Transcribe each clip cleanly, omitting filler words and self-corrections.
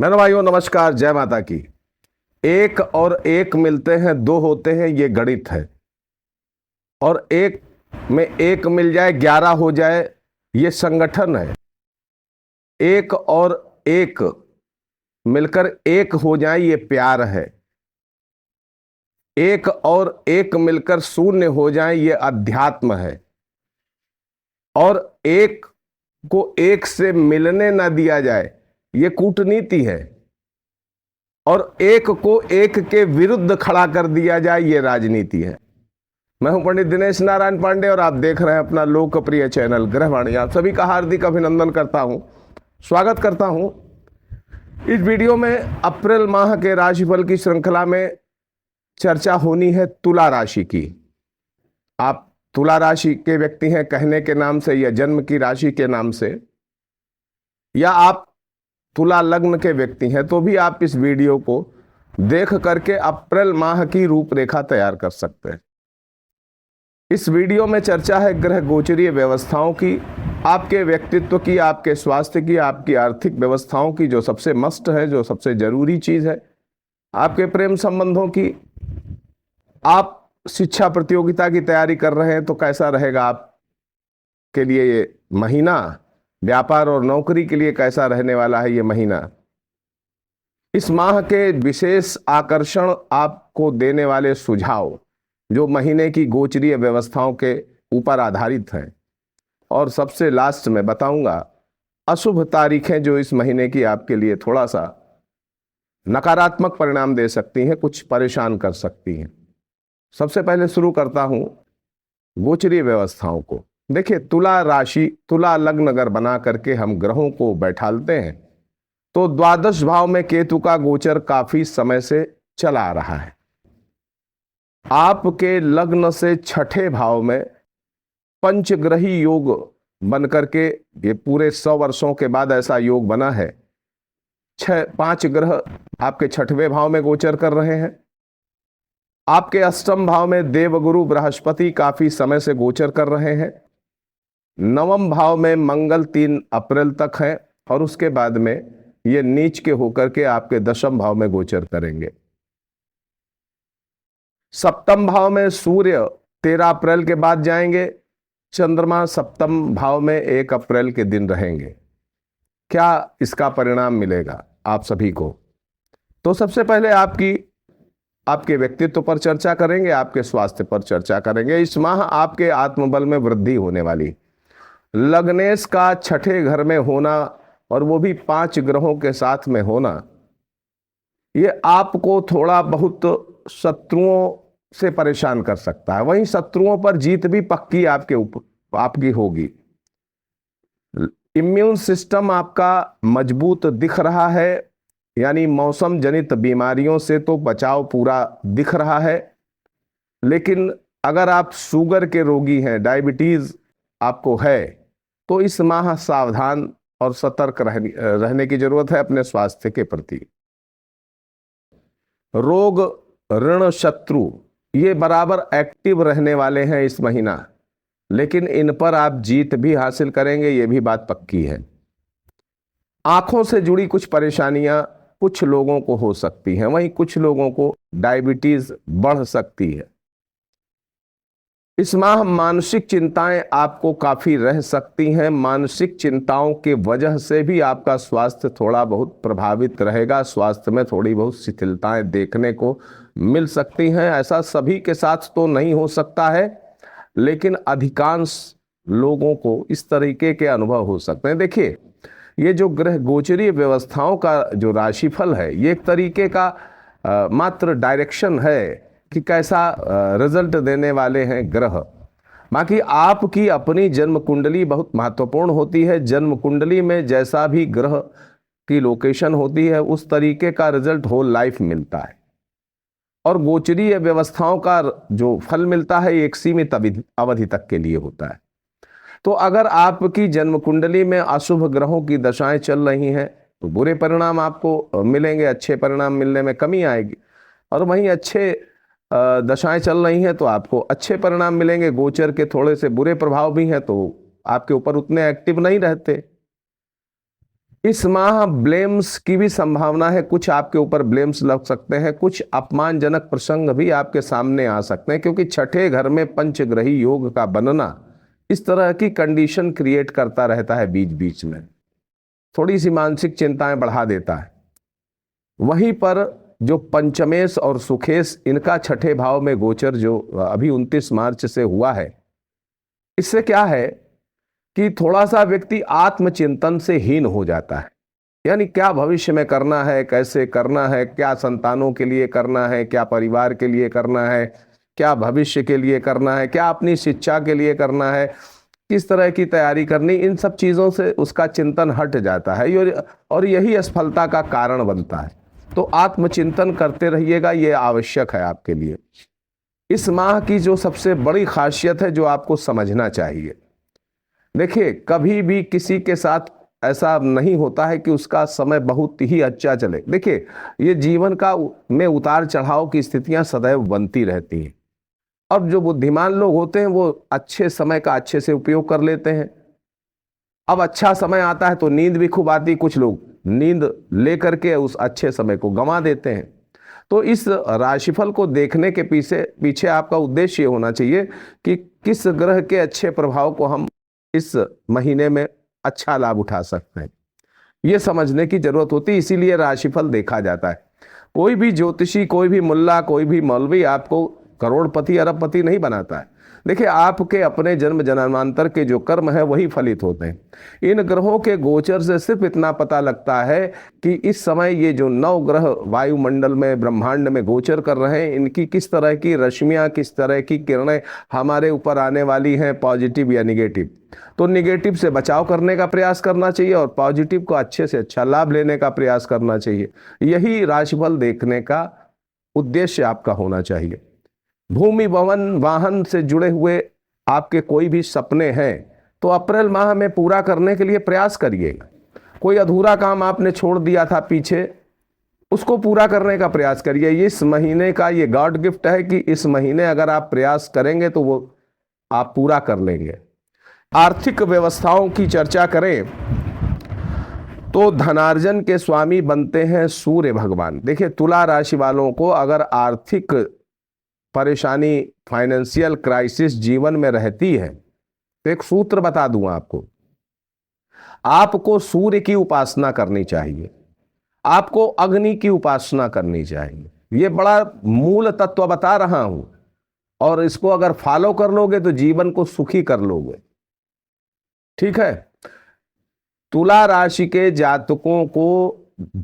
मेरे भाइयों नमस्कार, जय माता की। एक और एक मिलते हैं दो होते हैं, ये गणित है। और एक में एक मिल जाए 11 हो जाए, ये संगठन है। एक और एक मिलकर एक हो जाए, ये प्यार है। एक और एक मिलकर शून्य हो जाए, ये अध्यात्म है। और एक को एक से मिलने न दिया जाए, ये कूटनीति है। और एक को एक के विरुद्ध खड़ा कर दिया जाए, ये राजनीति है। मैं हूं पंडित दिनेश नारायण पांडे और आप देख रहे हैं अपना लोकप्रिय चैनल ग्रहवाणी। आप सभी का हार्दिक अभिनंदन करता हूं, स्वागत करता हूं। इस वीडियो में अप्रैल माह के राशिफल की श्रृंखला में चर्चा होनी है तुला राशि की। आप तुला राशि के व्यक्ति हैं कहने के नाम से, या जन्म की राशि के नाम से, या आप तुला लग्न के व्यक्ति हैं, तो भी आप इस वीडियो को देख करके अप्रैल माह की रूपरेखा तैयार कर सकते हैं। इस वीडियो में चर्चा है ग्रह गोचरीय व्यवस्थाओं की, आपके व्यक्तित्व की, आपके स्वास्थ्य की, आपकी आर्थिक व्यवस्थाओं की, जो सबसे मस्ट है, जो सबसे जरूरी चीज है, आपके प्रेम संबंधों की। आप शिक्षा प्रतियोगिता की तैयारी कर रहे हैं तो कैसा रहेगा आपके लिए ये महीना। व्यापार और नौकरी के लिए कैसा रहने वाला है ये महीना। इस माह के विशेष आकर्षण आपको देने वाले सुझाव जो महीने की गोचरीय व्यवस्थाओं के ऊपर आधारित हैं। और सबसे लास्ट में बताऊंगा अशुभ तारीखें जो इस महीने की आपके लिए थोड़ा सा नकारात्मक परिणाम दे सकती हैं, कुछ परेशान कर सकती हैं। सबसे पहले शुरू करता हूं गोचरीय व्यवस्थाओं को। देखिए, तुला राशि, तुला लग्न अगर बना करके हम ग्रहों को बैठालते हैं तो द्वादश भाव में केतु का गोचर काफी समय से चला आ रहा है। आपके लग्न से छठे भाव में पंचग्रही योग बन करके, ये पूरे 100 वर्षों के बाद ऐसा योग बना है। 5 ग्रह आपके छठवें भाव में गोचर कर रहे हैं। आपके अष्टम भाव में देवगुरु बृहस्पति काफी समय से गोचर कर रहे हैं। नवम भाव में मंगल 3 अप्रैल तक है और उसके बाद में ये नीच के होकर के आपके दशम भाव में गोचर करेंगे। सप्तम भाव में सूर्य 13 अप्रैल के बाद जाएंगे। चंद्रमा सप्तम भाव में 1 अप्रैल के दिन रहेंगे। क्या इसका परिणाम मिलेगा आप सभी को? तो सबसे पहले आपके व्यक्तित्व पर चर्चा करेंगे, आपके स्वास्थ्य पर चर्चा करेंगे। इस माह आपके आत्मबल में वृद्धि होने वाली। लग्नेश का छठे घर में होना और वो भी 5 ग्रहों के साथ में होना, ये आपको थोड़ा बहुत शत्रुओं से परेशान कर सकता है। वहीं शत्रुओं पर जीत भी पक्की आपकी होगी। इम्यून सिस्टम आपका मजबूत दिख रहा है, यानी मौसम जनित बीमारियों से तो बचाव पूरा दिख रहा है। लेकिन अगर आप शुगर के रोगी हैं, डायबिटीज आपको है, तो इस माह सावधान और सतर्क रहने की जरूरत है अपने स्वास्थ्य के प्रति। रोग, ऋण, शत्रु ये बराबर एक्टिव रहने वाले हैं इस महीना, लेकिन इन पर आप जीत भी हासिल करेंगे, ये भी बात पक्की है। आंखों से जुड़ी कुछ परेशानियां कुछ लोगों को हो सकती हैं, वहीं कुछ लोगों को डायबिटीज बढ़ सकती है। इस माह मानसिक चिंताएं आपको काफी रह सकती हैं। मानसिक चिंताओं के वजह से भी आपका स्वास्थ्य थोड़ा बहुत प्रभावित रहेगा। स्वास्थ्य में थोड़ी बहुत शिथिलताएं देखने को मिल सकती हैं। ऐसा सभी के साथ तो नहीं हो सकता है, लेकिन अधिकांश लोगों को इस तरीके के अनुभव हो सकते हैं। देखिए, ये जो ग्रह गोचरीय व्यवस्थाओं का जो राशिफल है, ये एक तरीके का मात्र डायरेक्शन है कि कैसा रिजल्ट देने वाले हैं ग्रह। बाकी आपकी अपनी जन्म कुंडली बहुत महत्वपूर्ण होती है। जन्म कुंडली में जैसा भी ग्रह की लोकेशन होती है, उस तरीके का रिजल्ट होल लाइफ मिलता है। और गोचरीय व्यवस्थाओं का जो फल मिलता है एक सीमित अवधि तक के लिए होता है। तो अगर आपकी जन्म कुंडली में अशुभ ग्रहों की दशाएं चल रही हैं तो बुरे परिणाम आपको मिलेंगे, अच्छे परिणाम मिलने में कमी आएगी। और वहीं अच्छे दशाएं चल रही हैं तो आपको अच्छे परिणाम मिलेंगे। गोचर के थोड़े से बुरे प्रभाव भी हैं तो आपके ऊपर उतने एक्टिव नहीं रहते। इस माह ब्लेम्स की भी संभावना है, कुछ आपके ऊपर ब्लेम्स लग सकते हैं, कुछ अपमानजनक प्रसंग भी आपके सामने आ सकते हैं, क्योंकि छठे घर में पंचग्रही योग का बनना इस तरह की कंडीशन क्रिएट करता रहता है, बीच बीच में थोड़ी सी मानसिक चिंताएं बढ़ा देता है। वहीं पर जो पंचमेश और सुखेश, इनका छठे भाव में गोचर जो अभी 29 मार्च से हुआ है, इससे क्या है कि थोड़ा सा व्यक्ति आत्मचिंतन से हीन हो जाता है। यानी क्या भविष्य में करना है, कैसे करना है, क्या संतानों के लिए करना है, क्या परिवार के लिए करना है, क्या भविष्य के लिए करना है, क्या अपनी शिक्षा के लिए करना है, किस तरह की तैयारी करनी, इन सब चीज़ों से उसका चिंतन हट जाता है और यही असफलता का कारण बनता है। तो आत्मचिंतन करते रहिएगा, ये आवश्यक है आपके लिए। इस माह की जो सबसे बड़ी खासियत है जो आपको समझना चाहिए, देखिए कभी भी किसी के साथ ऐसा नहीं होता है कि उसका समय बहुत ही अच्छा चले। देखिए ये जीवन का में उतार चढ़ाव की स्थितियां सदैव बनती रहती हैं। अब जो बुद्धिमान लोग होते हैं वो अच्छे समय का अच्छे से उपयोग कर लेते हैं। अब अच्छा समय आता है तो नींद भी खूब आती, कुछ लोग नींद लेकर के उस अच्छे समय को गंवा देते हैं। तो इस राशिफल को देखने के पीछे आपका उद्देश्य ये होना चाहिए कि किस ग्रह के अच्छे प्रभाव को हम इस महीने में अच्छा लाभ उठा सकते हैं, ये समझने की जरूरत होती है। इसीलिए राशिफल देखा जाता है। कोई भी ज्योतिषी, कोई भी मुल्ला, कोई भी मौलवी आपको करोड़पति अरबपति नहीं बनाता है। देखिए आपके अपने जन्म जन्मांतर के जो कर्म है वही फलित होते हैं। इन ग्रहों के गोचर से सिर्फ इतना पता लगता है कि इस समय ये जो 9 ग्रह वायुमंडल में, ब्रह्मांड में गोचर कर रहे हैं, इनकी किस तरह की रश्मियां, किस तरह की किरणें हमारे ऊपर आने वाली हैं, पॉजिटिव या निगेटिव। तो निगेटिव से बचाव करने का प्रयास करना चाहिए और पॉजिटिव को अच्छे से अच्छा लाभ लेने का प्रयास करना चाहिए। यही राशिफल देखने का उद्देश्य आपका होना चाहिए। भूमि, भवन, वाहन से जुड़े हुए आपके कोई भी सपने हैं तो अप्रैल माह में पूरा करने के लिए प्रयास करिएगा। कोई अधूरा काम आपने छोड़ दिया था पीछे, उसको पूरा करने का प्रयास करिए। इस महीने का ये गॉड गिफ्ट है कि इस महीने अगर आप प्रयास करेंगे तो वो आप पूरा कर लेंगे। आर्थिक व्यवस्थाओं की चर्चा करें तो धनार्जन के स्वामी बनते हैं सूर्य भगवान। देखिए तुला राशि वालों को अगर आर्थिक परेशानी, फाइनेंशियल क्राइसिस जीवन में रहती है तो एक सूत्र बता दूं आपको सूर्य की उपासना करनी चाहिए, आपको अग्नि की उपासना करनी चाहिए। ये बड़ा मूल तत्व बता रहा हूं और इसको अगर फॉलो कर लोगे तो जीवन को सुखी कर लोगे। ठीक है। तुला राशि के जातकों को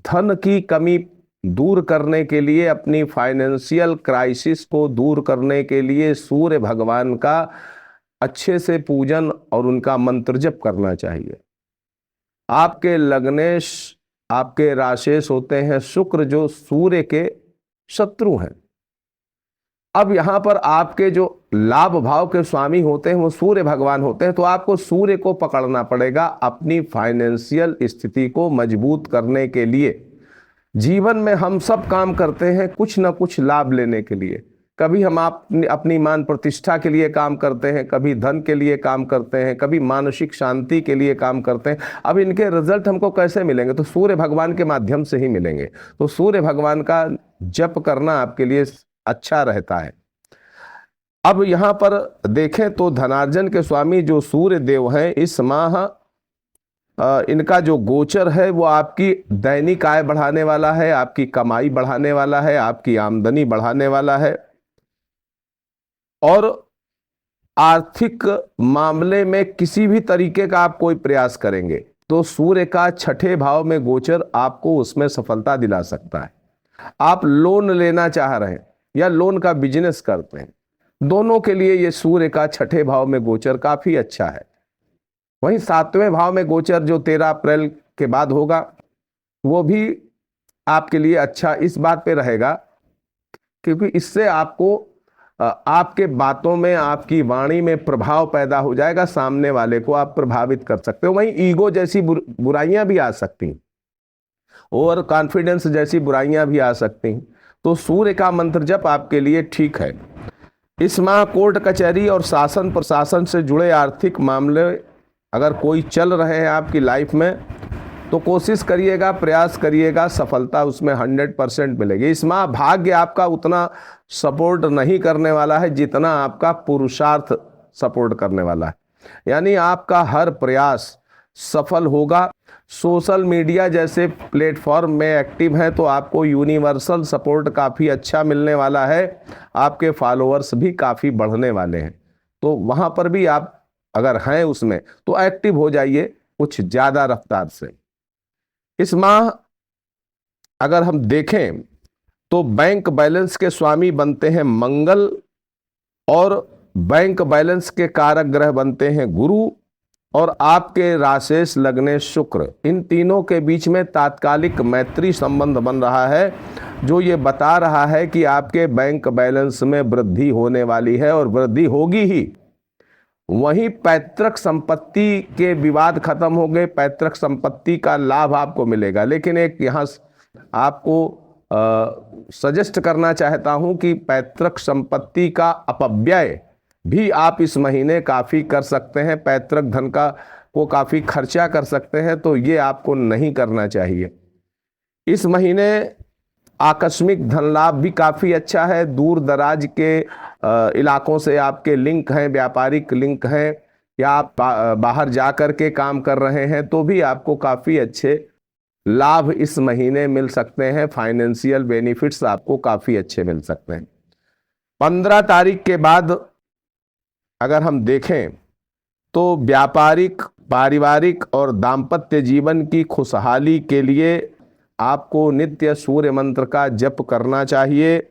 धन की कमी दूर करने के लिए, अपनी फाइनेंशियल क्राइसिस को दूर करने के लिए सूर्य भगवान का अच्छे से पूजन और उनका मंत्र जप करना चाहिए। आपके लग्नेश, आपके राशेश होते हैं शुक्र, जो सूर्य के शत्रु हैं। अब यहां पर आपके जो लाभ भाव के स्वामी होते हैं वो सूर्य भगवान होते हैं। तो आपको सूर्य को पकड़ना पड़ेगा अपनी फाइनेंशियल स्थिति को मजबूत करने के लिए। जीवन में हम सब काम करते हैं कुछ ना कुछ लाभ लेने के लिए। कभी हम अपनी मान प्रतिष्ठा के लिए काम करते हैं, कभी धन के लिए काम करते हैं, कभी मानसिक शांति के लिए काम करते हैं। अब इनके रिजल्ट हमको कैसे मिलेंगे? तो सूर्य भगवान के माध्यम से ही मिलेंगे। तो सूर्य भगवान का जप करना आपके लिए अच्छा रहता है। अब यहां पर देखें तो धनार्जन के स्वामी जो सूर्य देव हैं, इस माह इनका जो गोचर है वो आपकी दैनिक आय बढ़ाने वाला है, आपकी कमाई बढ़ाने वाला है, आपकी आमदनी बढ़ाने वाला है। और आर्थिक मामले में किसी भी तरीके का आप कोई प्रयास करेंगे तो सूर्य का छठे भाव में गोचर आपको उसमें सफलता दिला सकता है। आप लोन लेना चाह रहे हैं या लोन का बिजनेस करते हैं, दोनों के लिए ये सूर्य का छठे भाव में गोचर काफी अच्छा है। वहीं 7वें भाव में गोचर जो 13 अप्रैल के बाद होगा वो भी आपके लिए अच्छा इस बात पे रहेगा क्योंकि इससे आपको आपके बातों में, आपकी वाणी में प्रभाव पैदा हो जाएगा, सामने वाले को आप प्रभावित कर सकते हो। वहीं ईगो जैसी बुराइयां भी आ सकती, ओवर कॉन्फिडेंस जैसी बुराइयां भी आ सकती। तो सूर्य का मंत्र जप आपके लिए ठीक है। इस माह कोर्ट कचहरी और शासन प्रशासन से जुड़े आर्थिक मामले अगर कोई चल रहे हैं आपकी लाइफ में तो कोशिश करिएगा, प्रयास करिएगा, सफलता उसमें 100% मिलेगी। इस माह भाग्य आपका उतना सपोर्ट नहीं करने वाला है जितना आपका पुरुषार्थ सपोर्ट करने वाला है, यानी आपका हर प्रयास सफल होगा। सोशल मीडिया जैसे प्लेटफॉर्म में एक्टिव हैं तो आपको यूनिवर्सल सपोर्ट काफ़ी अच्छा मिलने वाला है, आपके फॉलोअर्स भी काफ़ी बढ़ने वाले हैं। तो वहाँ पर भी आप अगर हैं उसमें तो एक्टिव हो जाइए कुछ ज़्यादा रफ्तार से। इस माह अगर हम देखें तो बैंक बैलेंस के स्वामी बनते हैं मंगल, और बैंक बैलेंस के कारक ग्रह बनते हैं गुरु, और आपके राशेष लग्नेश शुक्र। इन तीनों के बीच में तात्कालिक मैत्री संबंध बन रहा है, जो ये बता रहा है कि आपके बैंक बैलेंस में वृद्धि होने वाली है और वृद्धि होगी ही। वहीं पैतृक संपत्ति के विवाद खत्म हो गए, पैतृक संपत्ति का लाभ आपको मिलेगा। लेकिन एक यहाँ आपको सजेस्ट करना चाहता हूं कि पैतृक संपत्ति का अपव्यय भी आप इस महीने काफ़ी कर सकते हैं, पैतृक धन को काफ़ी खर्चा कर सकते हैं, तो ये आपको नहीं करना चाहिए। इस महीने आकस्मिक धन लाभ भी काफ़ी अच्छा है। दूर दराज के इलाकों से आपके लिंक हैं, व्यापारिक लिंक हैं, या आप बाहर जा कर के काम कर रहे हैं तो भी आपको काफ़ी अच्छे लाभ इस महीने मिल सकते हैं। फाइनेंशियल बेनिफिट्स आपको काफ़ी अच्छे मिल सकते हैं। 15 तारीख के बाद अगर हम देखें तो व्यापारिक, पारिवारिक और दाम्पत्य जीवन की खुशहाली के लिए आपको नित्य सूर्य मंत्र का जप करना चाहिए।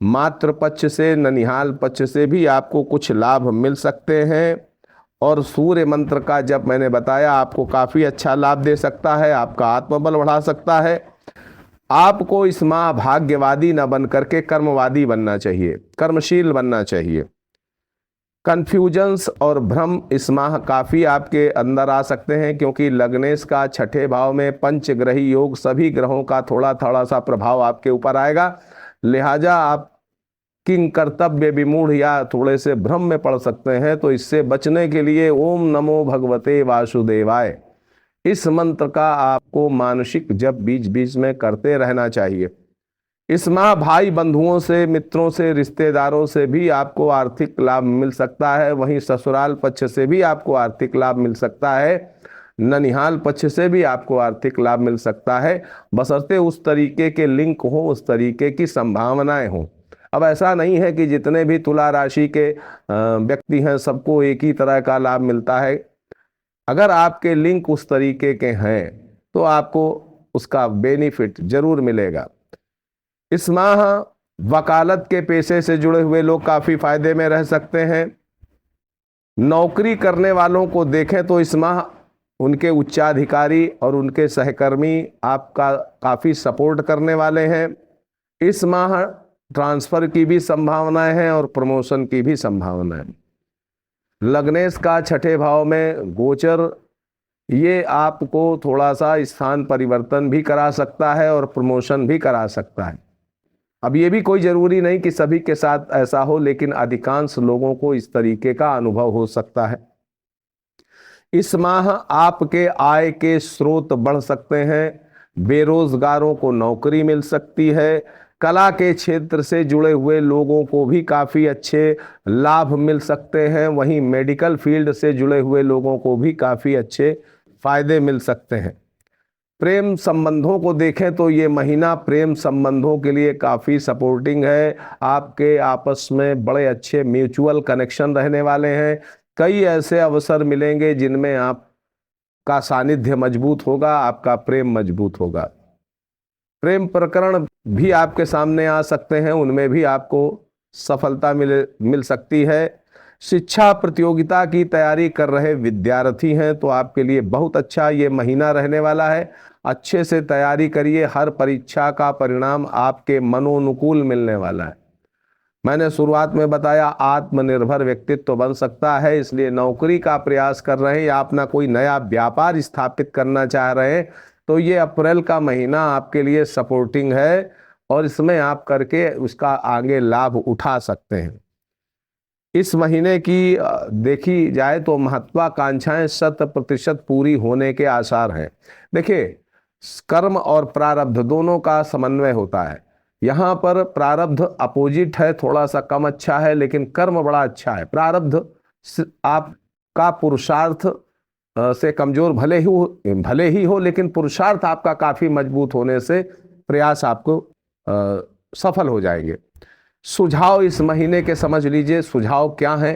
मातृ पक्ष से, ननिहाल पक्ष से भी आपको कुछ लाभ मिल सकते हैं, और सूर्य मंत्र का जप मैंने बताया आपको काफ़ी अच्छा लाभ दे सकता है, आपका आत्मबल बढ़ा सकता है। आपको इस माह भाग्यवादी न बन करके कर्मवादी बनना चाहिए, कर्मशील बनना चाहिए। कन्फ्यूजन्स और भ्रम इस माह काफ़ी आपके अंदर आ सकते हैं, क्योंकि लग्नेश का छठे भाव में पंचग्रही योग, सभी ग्रहों का थोड़ा थोड़ा सा प्रभाव आपके ऊपर आएगा। लिहाजा आप किंग कर्तव्य विमूढ़ या थोड़े से भ्रम में पड़ सकते हैं। तो इससे बचने के लिए ओम नमो भगवते वासुदेवाय, इस मंत्र का आपको मानसिक जप बीच बीच में करते रहना चाहिए। इस माह भाई बंधुओं से, मित्रों से, रिश्तेदारों से भी आपको आर्थिक लाभ मिल सकता है। वहीं ससुराल पक्ष से भी आपको आर्थिक लाभ मिल सकता है, ननिहाल पक्ष से भी आपको आर्थिक लाभ मिल सकता है, बशर्ते उस तरीके के लिंक हो, उस तरीके की संभावनाएं हों। अब ऐसा नहीं है कि जितने भी तुला राशि के व्यक्ति हैं सबको एक ही तरह का लाभ मिलता है। अगर आपके लिंक उस तरीके के हैं तो आपको उसका बेनिफिट जरूर मिलेगा। इस माह वकालत के पेशे से जुड़े हुए लोग काफ़ी फायदे में रह सकते हैं। नौकरी करने वालों को देखें तो इस माह उनके उच्चाधिकारी और उनके सहकर्मी आपका काफ़ी सपोर्ट करने वाले हैं। इस माह ट्रांसफ़र की भी संभावनाएं हैं और प्रमोशन की भी संभावना है। लग्नेश का छठे भाव में गोचर ये आपको थोड़ा सा स्थान परिवर्तन भी करा सकता है और प्रमोशन भी करा सकता है। अब ये भी कोई ज़रूरी नहीं कि सभी के साथ ऐसा हो, लेकिन अधिकांश लोगों को इस तरीके का अनुभव हो सकता है। इस माह आपके आय के स्रोत बढ़ सकते हैं, बेरोजगारों को नौकरी मिल सकती है, कला के क्षेत्र से जुड़े हुए लोगों को भी काफ़ी अच्छे लाभ मिल सकते हैं, वहीं मेडिकल फील्ड से जुड़े हुए लोगों को भी काफ़ी अच्छे फायदे मिल सकते हैं। प्रेम संबंधों को देखें तो ये महीना प्रेम संबंधों के लिए काफ़ी सपोर्टिंग है। आपके आपस में बड़े अच्छे म्यूचुअल कनेक्शन रहने वाले हैं। कई ऐसे अवसर मिलेंगे जिनमें आपका सानिध्य मजबूत होगा, आपका प्रेम मजबूत होगा। प्रेम प्रकरण भी आपके सामने आ सकते हैं, उनमें भी आपको सफलता मिल सकती है। शिक्षा प्रतियोगिता की तैयारी कर रहे विद्यार्थी हैं तो आपके लिए बहुत अच्छा ये महीना रहने वाला है। अच्छे से तैयारी करिए, हर परीक्षा का परिणाम आपके मनोनुकूल मिलने वाला है। मैंने शुरुआत में बताया आत्मनिर्भर व्यक्तित्व बन सकता है, इसलिए नौकरी का प्रयास कर रहे हैं या अपना कोई नया व्यापार स्थापित करना चाह रहे हैं तो ये अप्रैल का महीना आपके लिए सपोर्टिंग है और इसमें आप करके उसका आगे लाभ उठा सकते हैं। इस महीने की देखी जाए तो महत्वाकांक्षाएं 100% पूरी होने के आसार हैं। देखिए, कर्म और प्रारब्ध दोनों का समन्वय होता है। यहाँ पर प्रारब्ध अपोजिट है, थोड़ा सा कम अच्छा है, लेकिन कर्म बड़ा अच्छा है। प्रारब्ध आपका पुरुषार्थ से कमजोर भले ही हो, लेकिन पुरुषार्थ आपका काफी मजबूत होने से प्रयास आपको सफल हो जाएंगे। सुझाव इस महीने के समझ लीजिए, सुझाव क्या है।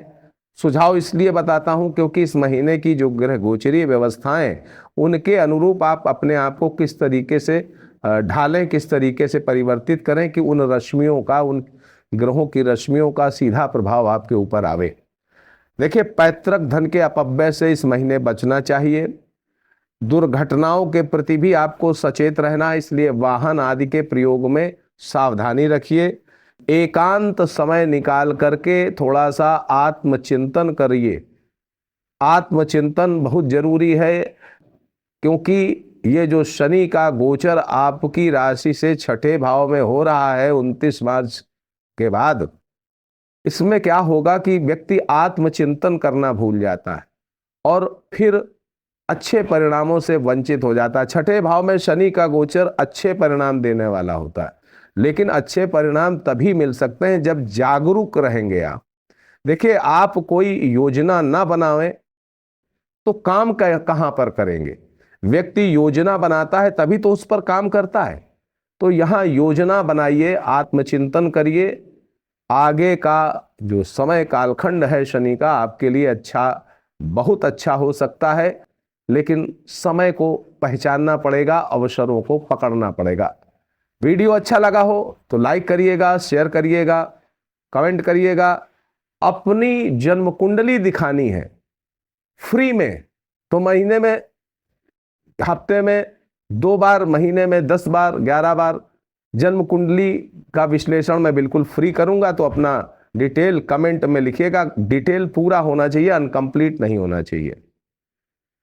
सुझाव इसलिए बताता हूं क्योंकि इस महीने की जो ग्रह गोचरीय व्यवस्थाएं, उनके अनुरूप आप अपने आप को किस तरीके से ढालें, किस तरीके से परिवर्तित करें कि उन रश्मियों का, उन ग्रहों की रश्मियों का सीधा प्रभाव आपके ऊपर आवे। देखिए, पैतृक धन के अपव्यय से इस महीने बचना चाहिए। दुर्घटनाओं के प्रति भी आपको सचेत रहना है, इसलिए वाहन आदि के प्रयोग में सावधानी रखिए। एकांत समय निकाल करके थोड़ा सा आत्मचिंतन करिए। आत्मचिंतन बहुत जरूरी है, क्योंकि ये जो शनि का गोचर आपकी राशि से छठे भाव में हो रहा है 29 मार्च के बाद, इसमें क्या होगा कि व्यक्ति आत्मचिंतन करना भूल जाता है और फिर अच्छे परिणामों से वंचित हो जाता है। छठे भाव में शनि का गोचर अच्छे परिणाम देने वाला होता है, लेकिन अच्छे परिणाम तभी मिल सकते हैं जब जागरूक रहेंगे आप। देखिए, आप कोई योजना ना बनावें तो काम कहां पर करेंगे। व्यक्ति योजना बनाता है तभी तो उस पर काम करता है। तो यहां योजना बनाइए, आत्मचिंतन करिए। आगे का जो समय कालखंड है शनि का आपके लिए अच्छा, बहुत अच्छा हो सकता है, लेकिन समय को पहचानना पड़ेगा, अवसरों को पकड़ना पड़ेगा। वीडियो अच्छा लगा हो तो लाइक करिएगा, शेयर करिएगा, कमेंट करिएगा। अपनी जन्म कुंडली दिखानी है फ्री में तो महीने में, हफ्ते में 2 बार, महीने में 10 बार, 11 बार जन्म कुंडली का विश्लेषण मैं बिल्कुल फ्री करूंगा। तो अपना डिटेल कमेंट में लिखिएगा। डिटेल पूरा होना चाहिए, अनकंप्लीट नहीं होना चाहिए।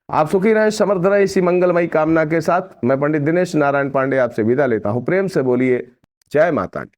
आप सुखी रहें, समर्थ रहें, इसी मंगलमयी कामना के साथ मैं पंडित दिनेश नारायण पांडे आपसे विदा लेता हूं। प्रेम से बोलिए जय माता की।